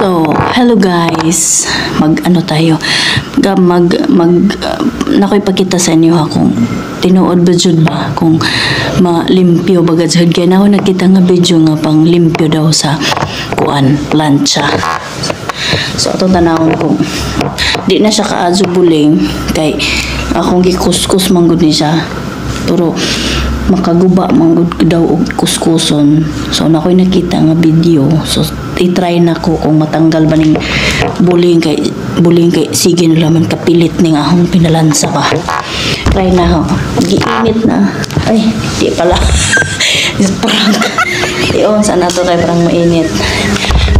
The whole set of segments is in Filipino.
So, hello guys. Mag-ano tayo? Nakoy-pakita sa inyo ha kung tinuod ba jud ba kung malimpyo baga jud kay na nakita nga video nga pang limpyo daw sa kuan plancha. So atong tanawon kung di na siya kaadyo buling kay akong gikuskus man gud ni siya. Pero makaguba man gud daw og kuskuson. So nakoy nakita nga video. So i-try na ko kung matanggal ba ning buling kay sige na laman kapilit ning ahong pinalansa ba. Try na ho. Giinit na. Ay, di pala. Parang iyon sana to kay parang mainit.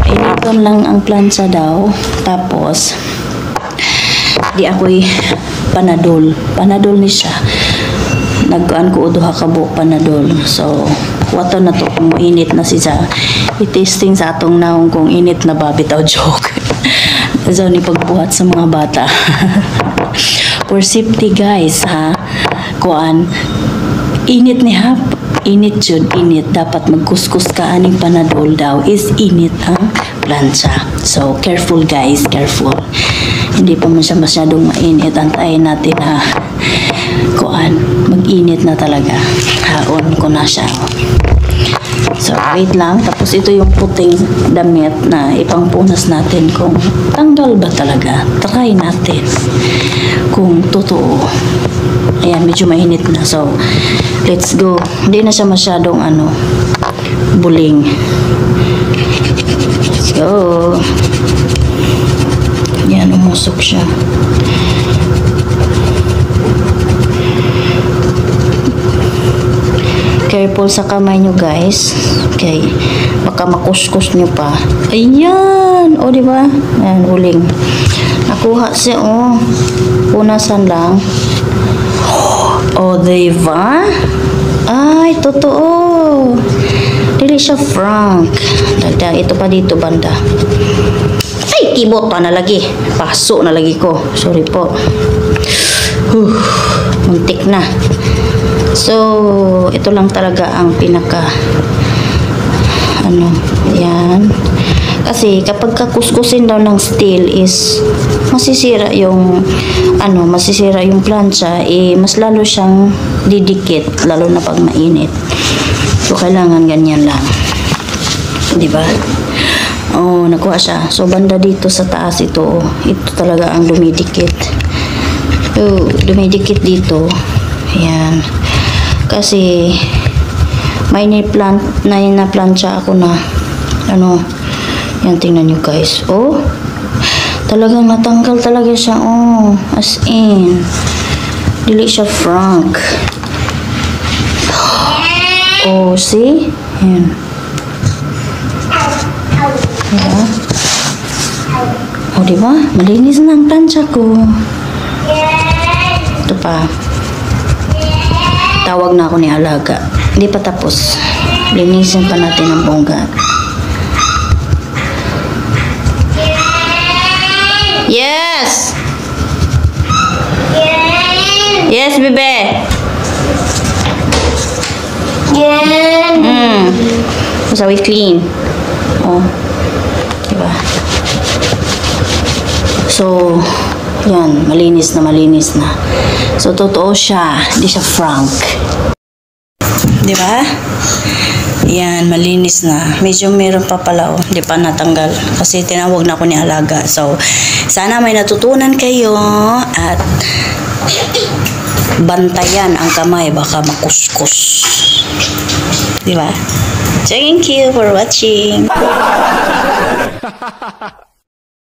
Initon lang ang plancha daw. Tapos di ako'y panadol ni siya. Nagkuan ko duha ka buok panadol. So wato na to kung mainit na siya. I-testing sa atong naong kung init na ba bitaw joke. So ni pagbuhat sa mga bata. For safety guys ha. Kuan init ni ha. Init jud, init. Dapat magkuskus ka aning panadol daw is init ang plancha. So careful guys, careful. Hindi pa man siya masyadong mainit. Antayin natin ha. Kuan, mag-init na talaga. Haon ko na siya. So, wait lang. Tapos ito yung puting damit na ipangpunas natin kung tanggal ba talaga. Try natin kung totoo. Ayan, medyo mainit na. So, let's go. Hindi na siya masyadong buling. Let's go. Yan, umusok siya. Careful sa kamay nyo guys. Okay. Baka makuskus nyo pa. Ayan. O diba? Ayan, uling. Nakuha siya punasan lang. O diba? Ay, totoo. Dili siya frank. Dagdag, ito pa dito banda. Ay, kibot pa na lagi. Paso na lagi ko. Sorry po. Muntik na. So, ito lang talaga ang pinaka yan. Kasi kapag kakuskusin daw ng steel is masisira yung plancha, mas lalo siyang didikit lalo na pag mainit. So, kailangan ganyan lang. 'Di ba? Oh, nakuha siya. So, banda dito sa taas ito talaga ang dumidikit. So, dumidikit dito. Ayan. Kasi may na-plancha ako na yan tingnan nyo guys. Oh, talagang natanggal talaga siya. Oh, as in dili siya frank. Oh, see? Yan. Diba? Oh, diba? Malinis na ang plancha ko. Ito pa. Tawag na ako ni Alaga. Hindi pa tapos. Linisin pa natin ang bongga. Yes! Yes, bebe! So we clean. Oh. Diba? So, yan. Malinis na. So, totoo siya. Hindi siya frank. Diba? Yan, malinis na. Medyo meron pa pala. Hindi pa natanggal. Kasi tinawag na ako ni Alaga. So, sana may natutunan kayo. At bantayan ang kamay. Baka makuskus. Diba? Thank you for watching.